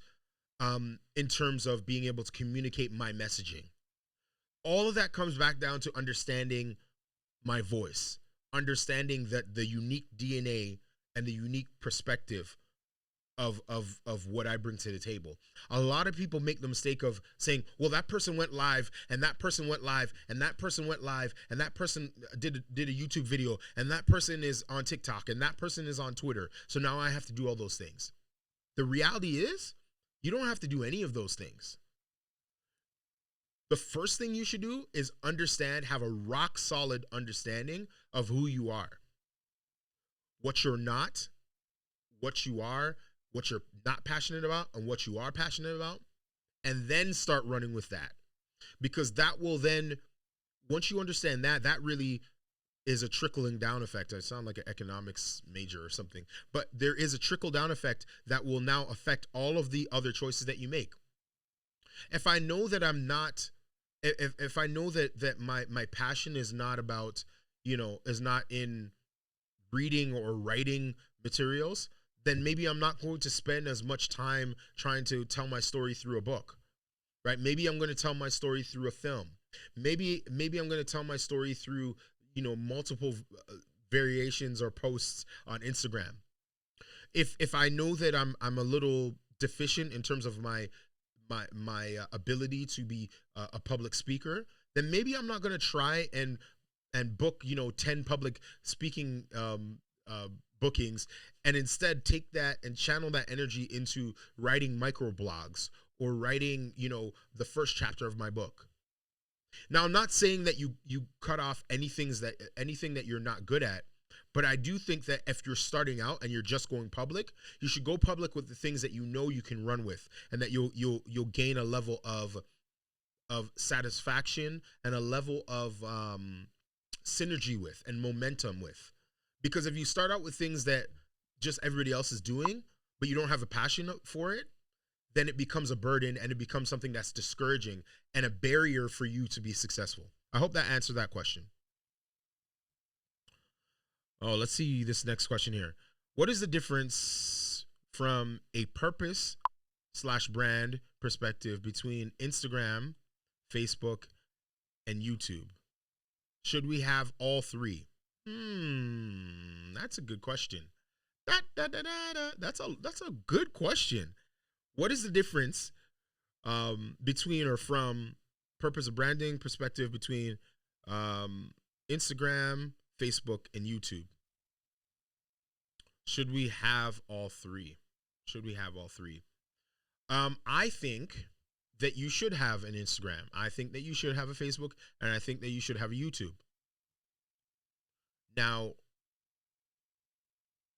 in terms of being able to communicate my messaging. All of that comes back down to understanding my voice, understanding that the unique DNA and the unique perspective of what I bring to the table. A lot of people make the mistake of saying, well, that person went live and that person went live and that person went live and that person did a YouTube video and that person is on TikTok and that person is on Twitter. So now I have to do all those things. The reality is you don't have to do any of those things. The first thing you should do is have a rock solid understanding of who you are, what you're not, what you are, what you're not passionate about, and what you are passionate about, and then start running with that. Because that will then, once you understand that really is a trickling down effect. I sound like an economics major or something, but there is a trickle down effect that will now affect all of the other choices that you make. If I know that I'm not, if I know that my passion is not about, you know, is not in reading or writing materials, then maybe I'm not going to spend as much time trying to tell my story through a book, right? Maybe I'm going to tell my story through a film. Maybe I'm going to tell my story through, you know, multiple variations or posts on Instagram. If I know that I'm a little deficient in terms of my ability to be a public speaker, then maybe I'm not going to try and book, you know, 10 public speaking bookings, and instead take that and channel that energy into writing microblogs or writing, you know, the first chapter of my book. Now, I'm not saying that you cut off anything that you're not good at, but I do think that if you're starting out and you're just going public, you should go public with the things that you know you can run with, and that you'll gain a level of satisfaction and a level of synergy with and momentum with. Because if you start out with things that just everybody else is doing, but you don't have a passion for it, then it becomes a burden and it becomes something that's discouraging and a barrier for you to be successful. I hope that answered that question. Oh, let's see this next question here. What is the difference from a purpose/brand perspective between Instagram, Facebook, and YouTube? Should we have all three? That's a good question. That's a good question. What is the difference between or from purpose of branding perspective between Instagram, Facebook, and YouTube? Should we have all three? Should we have all three? I think that you should have an Instagram. I think that you should have a Facebook, and I think that you should have a YouTube. Now,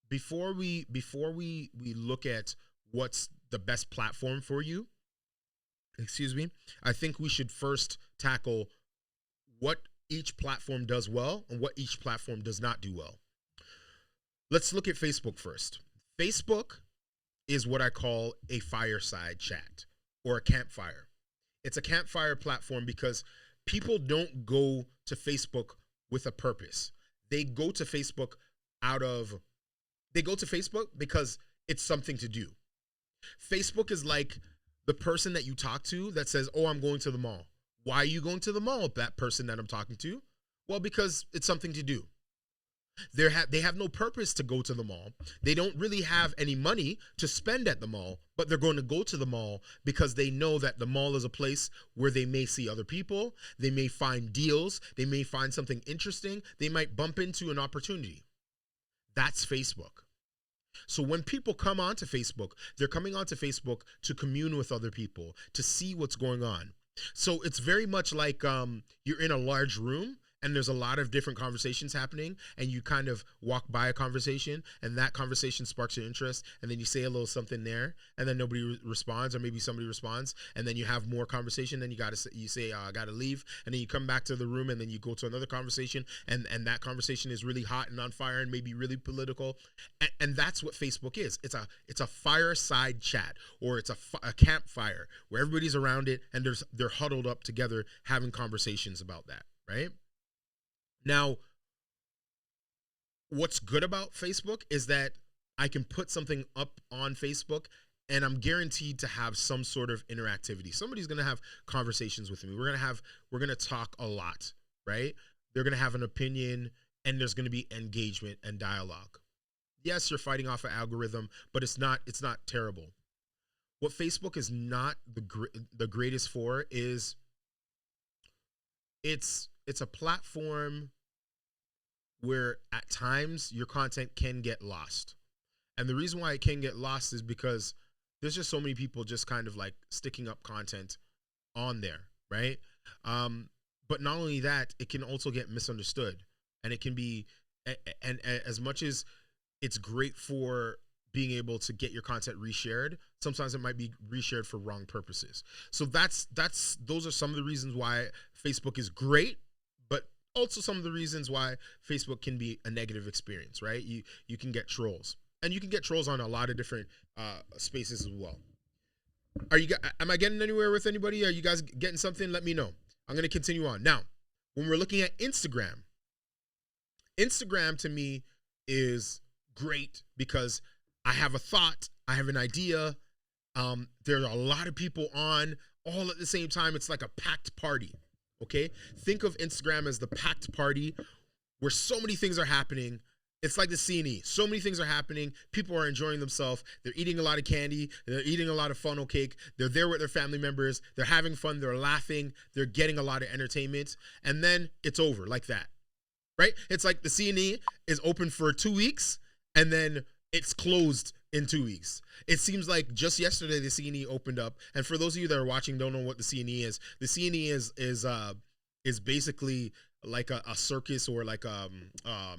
before we look at what's the best platform for you, excuse me, I think we should first tackle what each platform does well and what each platform does not do well. Let's look at Facebook first. Facebook is what I call a fireside chat or a campfire. It's a campfire platform because people don't go to Facebook with a purpose. They go to Facebook because it's something to do. Facebook is like the person that you talk to that says, "Oh, I'm going to the mall." Why are you going to the mall, that person that I'm talking to? Well, because it's something to do. They have no purpose to go to the mall. They don't really have any money to spend at the mall, but they're going to go to the mall because they know that the mall is a place where they may see other people, they may find deals, they may find something interesting, they might bump into an opportunity. That's Facebook. So when people come onto Facebook, they're coming onto Facebook to commune with other people, to see what's going on. So it's very much like you're in a large room and there's a lot of different conversations happening, and you kind of walk by a conversation and that conversation sparks your interest, and then you say a little something there, and then nobody responds, or maybe somebody responds, and then you have more conversation, then you say I gotta leave, and then you come back to the room, and then you go to another conversation, and that conversation is really hot and on fire and maybe really political, and that's what Facebook is. It's a fireside chat, or it's a campfire where everybody's around it and they're huddled up together having conversations about that, right? Now, what's good about Facebook is that I can put something up on Facebook and I'm guaranteed to have some sort of interactivity. Somebody's going to have conversations with me. We're going to talk a lot, right? They're going to have an opinion and there's going to be engagement and dialogue. Yes, you're fighting off an algorithm, but it's not terrible. What Facebook is not the greatest for is it's a platform where at times your content can get lost. And the reason why it can get lost is because there's just so many people just kind of like sticking up content on there, right? But not only that, it can also get misunderstood. And it can be, and as much as it's great for being able to get your content reshared, sometimes it might be reshared for wrong purposes. So those are some of the reasons why Facebook is great, but also some of the reasons why Facebook can be a negative experience, right? You can get trolls, and you can get trolls on a lot of different spaces as well. Am I getting anywhere with anybody? Are you guys getting something? Let me know. I'm going to continue on. Now, when we're looking at Instagram to me is great because I have a thought, I have an idea. There are a lot of people on all at the same time. It's like a packed party. Okay, think of Instagram as the packed party where so many things are happening. It's like the C&E. So many things are happening. People are enjoying themselves. They're eating a lot of candy. They're eating a lot of funnel cake. They're there with their family members. They're having fun. They're laughing. They're getting a lot of entertainment. And then it's over like that, right? It's like the C&E is open for 2 weeks and then it's closed in 2 weeks. It seems like just yesterday the C&E opened up. And for those of you that are watching, don't know what the C&E is. The C&E is basically like a circus, or like oh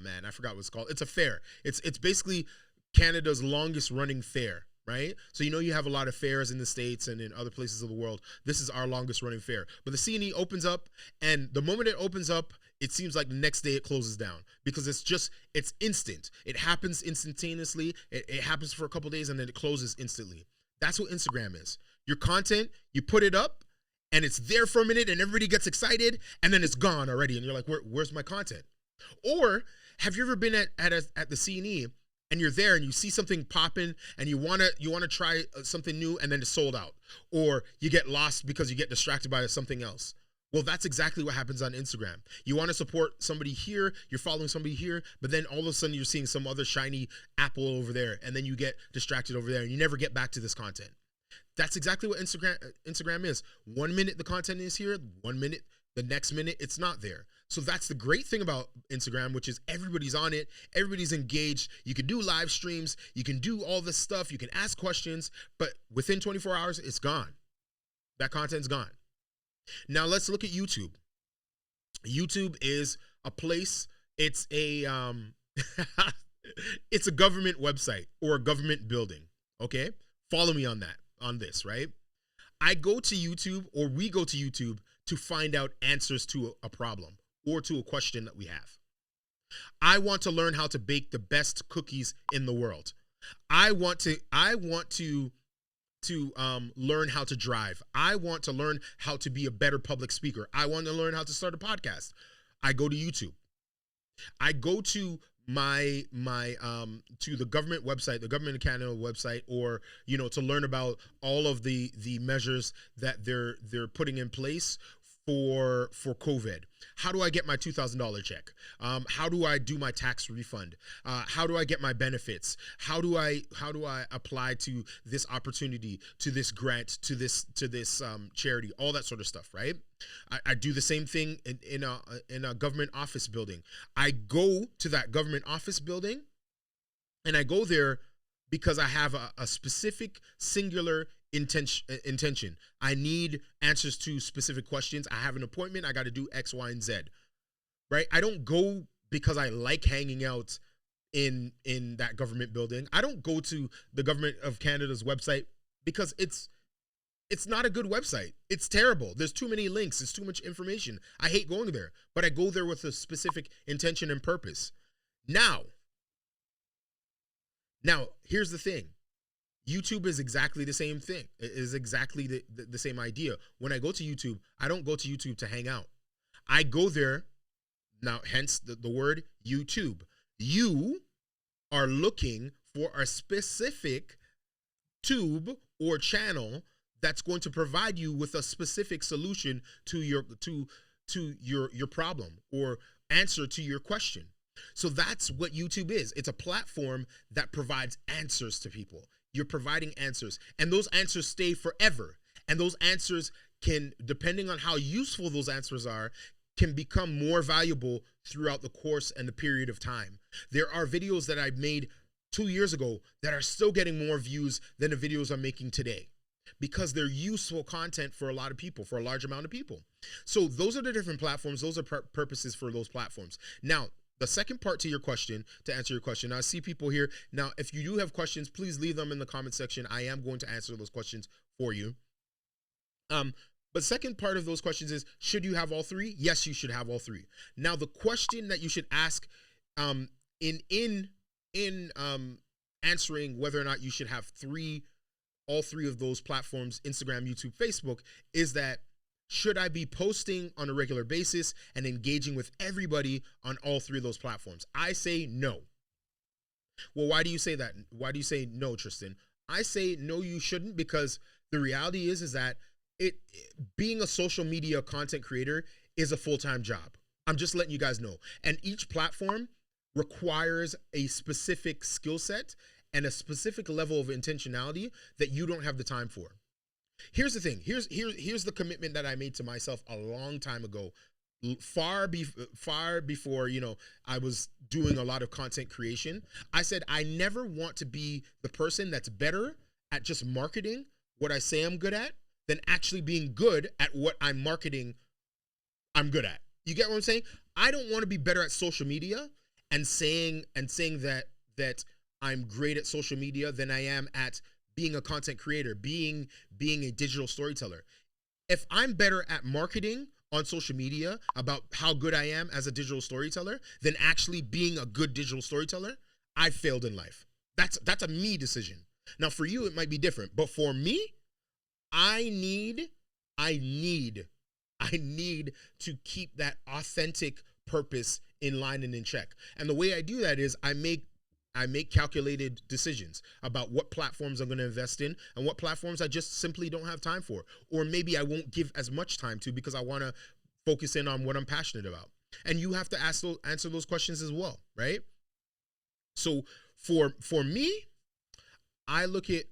man, I forgot what it's called. It's a fair. It's basically Canada's longest running fair, right? So you have a lot of fairs in the States and in other places of the world. This is our longest running fair. But the C&E opens up, and the moment it opens up, it seems like the next day it closes down because it's instant. It happens instantaneously. It happens for a couple days and then it closes instantly. That's what Instagram is. Your content, you put it up and it's there for a minute and everybody gets excited and then it's gone already. And you're like, where's my content? Or have you ever been at the C&E and you're there and you see something popping and you want to try something new and then it's sold out, or you get lost because you get distracted by something else? Well, that's exactly what happens on Instagram. You want to support somebody here, you're following somebody here, but then all of a sudden you're seeing some other shiny apple over there, and then you get distracted over there and you never get back to this content. That's exactly what Instagram is. 1 minute the content is here, 1 minute, the next minute it's not there. So that's the great thing about Instagram, which is everybody's on it, everybody's engaged. You can do live streams, you can do all this stuff, you can ask questions, but within 24 hours, it's gone. That content's gone. Now let's look at YouTube. YouTube is a place, it's a it's a government website or a government building, okay? Follow me on that. on this, right? I go to YouTube, or we go to YouTube, to find out answers to a problem or to a question that we have. I want to learn how to bake the best cookies in the world. I want to learn how to drive. I want to learn how to be a better public speaker. I want to learn how to start a podcast. I go to YouTube. I go to my to the government website, the government of Canada website, or to learn about all of the measures that they're putting in place for COVID. How do I get my $2,000 check? How do I do my tax refund? How do I get my benefits? How do I apply to this opportunity, to this grant, to this charity? All that sort of stuff, right? I do the same thing in a government office building. I go to that government office building, and I go there because I have a specific, singular intention. I need answers to specific questions. I have an appointment. I got to do X, Y, and Z, right? I don't go because I like hanging out in that government building. I don't go to the Government of Canada's website because it's not a good website. It's terrible. There's too many links. There's too much information. I hate going there, but I go there with a specific intention and purpose. Now, here's the thing. YouTube is exactly the same thing. It is exactly the same idea. When I go to YouTube, I don't go to YouTube to hang out. I go there, now hence the word YouTube. You are looking for a specific tube or channel that's going to provide you with a specific solution to your problem or answer to your question. So that's what YouTube is. It's a platform that provides answers to people. You're providing answers, and those answers stay forever. And those answers can, depending on how useful those answers are, can become more valuable throughout the course and the period of time. There are videos that I made 2 years ago that are still getting more views than the videos I'm making today, because they're useful content for a lot of people, for a large amount of people. So those are the different platforms. Those are purposes for those platforms. Now, the second part to your question, to answer your question, I see people here. Now, if you do have questions, please leave them in the comment section. I am going to answer those questions for you. But second part of those questions is, should you have all three? Yes, you should have all three. Now, the question that you should ask in answering whether or not you should have all three of those platforms, Instagram, YouTube, Facebook, is that, should I be posting on a regular basis and engaging with everybody on all three of those platforms? I say no. Well, why do you say that? Why do you say no, Tristan? I say no, you shouldn't, because the reality is that being a social media content creator is a full-time job. I'm just letting you guys know. And each platform requires a specific skill set and a specific level of intentionality that you don't have the time for. Here's the thing. Here's the commitment that I made to myself a long time ago, far before I was doing a lot of content creation. I said I never want to be the person that's better at just marketing what I say I'm good at than actually being good at what I'm marketing I'm good at. You get what I'm saying? I don't want to be better at social media and saying that I'm great at social media than I am at being a content creator, being a digital storyteller. If I'm better at marketing on social media about how good I am as a digital storyteller than actually being a good digital storyteller, I failed in life. That's a me decision. Now for you, it might be different, but for me, I need to keep that authentic purpose in line and in check. And the way I do that is I make calculated decisions about what platforms I'm going to invest in and what platforms I just simply don't have time for, or maybe I won't give as much time to because I want to focus in on what I'm passionate about. And you have to answer those questions as well, right? So for me, I look at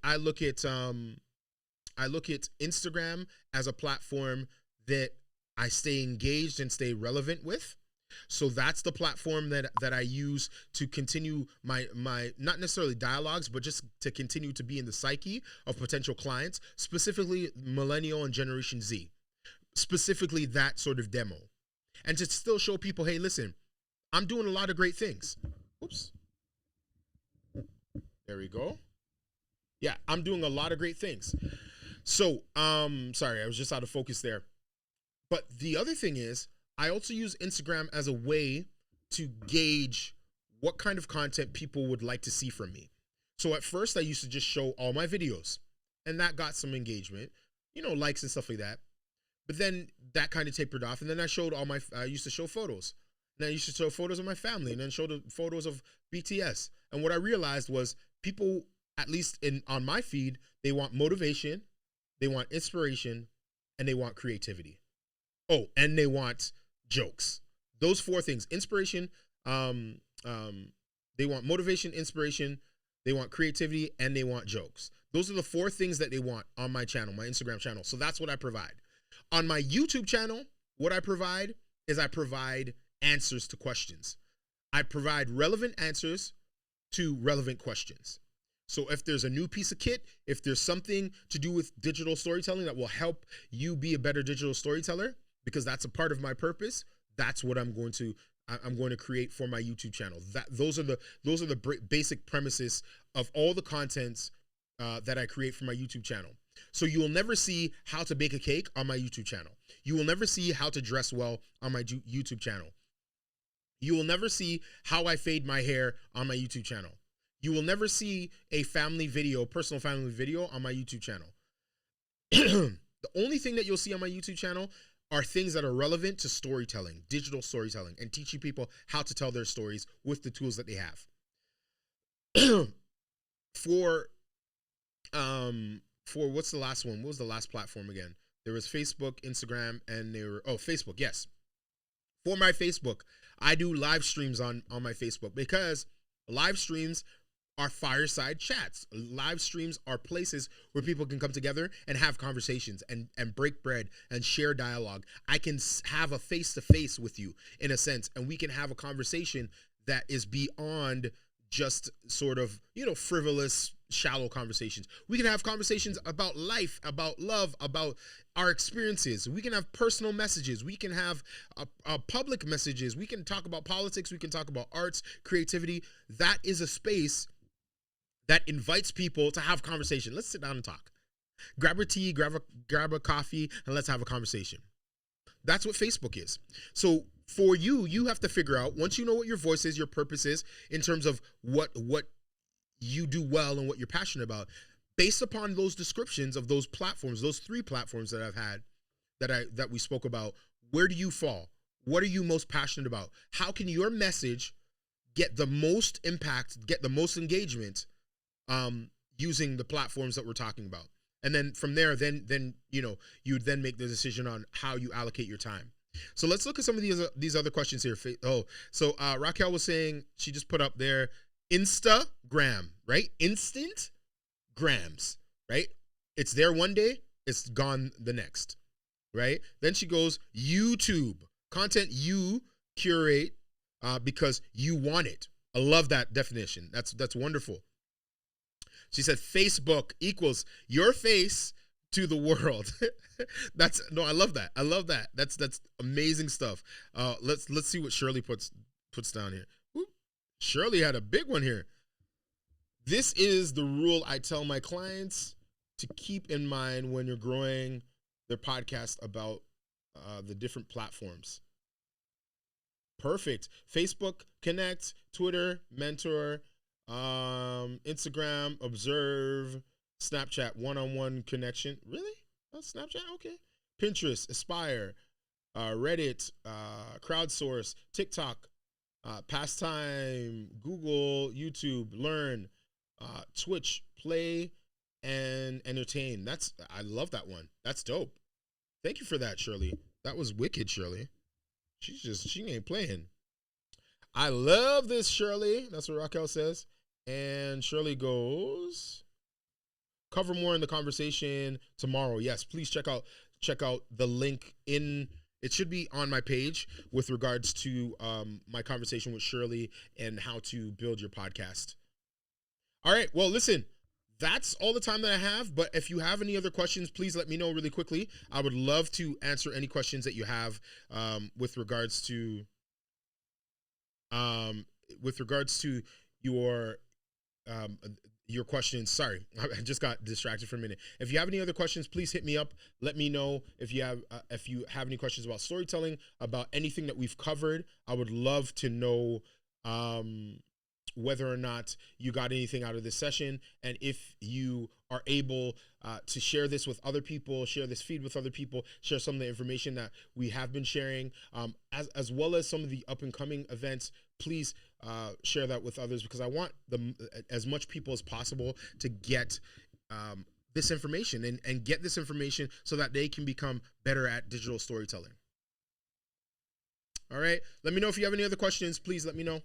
Instagram as a platform that I stay engaged and stay relevant with. So that's the platform that I use to continue my not necessarily dialogues, but just to continue to be in the psyche of potential clients, specifically Millennial and Generation Z, specifically that sort of demo. And to still show people, hey, listen, I'm doing a lot of great things. Oops. There we go. Yeah, I'm doing a lot of great things. So, sorry, I was just out of focus there. But the other thing is, I also use Instagram as a way to gauge what kind of content people would like to see from me. So at first, I used to just show all my videos, and that got some engagement, likes and stuff like that. But then that kind of tapered off, and then I used to show photos, and I used to show photos of my family, and then show the photos of BTS. And what I realized was people, at least on my feed, they want motivation, they want inspiration, and they want creativity. Oh, and they want jokes. Those four things: inspiration, um, they want motivation, inspiration, they want creativity, and they want jokes. Those are the four things that they want on my channel, my Instagram channel. So that's what I provide. On my YouTube channel, what I provide is I provide answers to questions. I provide relevant answers to relevant questions. So if there's a new piece of kit, if there's something to do with digital storytelling that will help you be a better digital storyteller, because that's a part of my purpose, that's what I'm going to create for my YouTube channel. Those are the basic premises of all the contents that I create for my YouTube channel. So you will never see how to bake a cake on my YouTube channel. You will never see how to dress well on my YouTube channel. You will never see how I fade my hair on my YouTube channel. You will never see a personal family video on my YouTube channel. The only thing that you'll see on my YouTube channel are things that are relevant to storytelling, digital storytelling, and teaching people how to tell their stories with the tools that they have. For what's the last one? What was the last platform again? There was Facebook, Instagram, and Facebook, yes. For my Facebook, I do live streams on my Facebook, because live streams are fireside chats. Live streams are places where people can come together and have conversations and break bread and share dialogue. I can have a face-to-face with you, in a sense, and we can have a conversation that is beyond just sort of, frivolous, shallow conversations. We can have conversations about life, about love, about our experiences. We can have personal messages. We can have public messages. We can talk about politics. We can talk about arts, creativity. That is a space that invites people to have conversation. Let's sit down and talk. Grab a tea, grab a coffee, and let's have a conversation. That's what Facebook is. So for you have to figure out, once you know what your voice is, your purpose is, in terms of what you do well and what you're passionate about, based upon those descriptions of those platforms, those 3 platforms that I've had, that we spoke about, where do you fall? What are you most passionate about? How can your message get the most impact, get the most engagement, using the platforms that we're talking about? And then from there, then you would then make the decision on how you allocate your time. So let's look at some of these other questions here. So Raquel was saying, she just put up there, Instagram, right? Instant grams, right? It's there one day, it's gone the next, right? Then she goes, YouTube, content you curate because you want it. I love that definition. That's wonderful. She said Facebook equals your face to the world. I love that. I love that. That's amazing stuff. Let's see what Shirley puts down here. Ooh, Shirley had a big one here. This is the rule I tell my clients to keep in mind when you're growing their podcast about the different platforms. Perfect. Facebook, connect, Twitter, mentor, Instagram, observe, Snapchat, one-on-one connection. Really? That's Snapchat? Okay. Pinterest, Aspire, Reddit, crowdsource, TikTok, pastime, Google, YouTube, learn, Twitch, play, and entertain. I love that one. That's dope. Thank you for that, Shirley. That was wicked, Shirley. She ain't playing. I love this, Shirley. That's what Raquel says. And Shirley goes, cover more in the conversation tomorrow. Yes, please check out the link it should be on my page with regards to my conversation with Shirley and how to build your podcast. All right, well, listen, that's all the time that I have. But if you have any other questions, please let me know really quickly. I would love to answer any questions that you have with regards to your your questions. Sorry, I just got distracted for a minute. If you have any other questions, please hit me up. Let me know if you have any questions about storytelling, about anything that we've covered. I would love to know whether or not you got anything out of this session, and if you are able to share this with other people, share this feed with other people, share some of the information that we have been sharing, as well as some of the up and coming events. Please share that with others, because I want as much people as possible to get this information and get this information so that they can become better at digital storytelling. All right. Let me know if you have any other questions. Please let me know.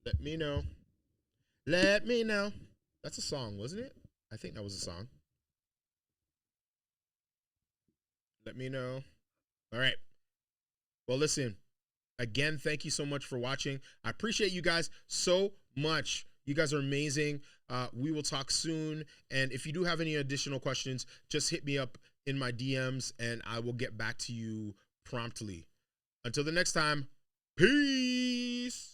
Let me know. Let me know. That's a song, wasn't it? I think that was a song. Let me know. All right. Well, listen. Again, thank you so much for watching. I appreciate you guys so much. You guys are amazing. We will talk soon. And if you do have any additional questions, just hit me up in my DMs and I will get back to you promptly. Until the next time, peace.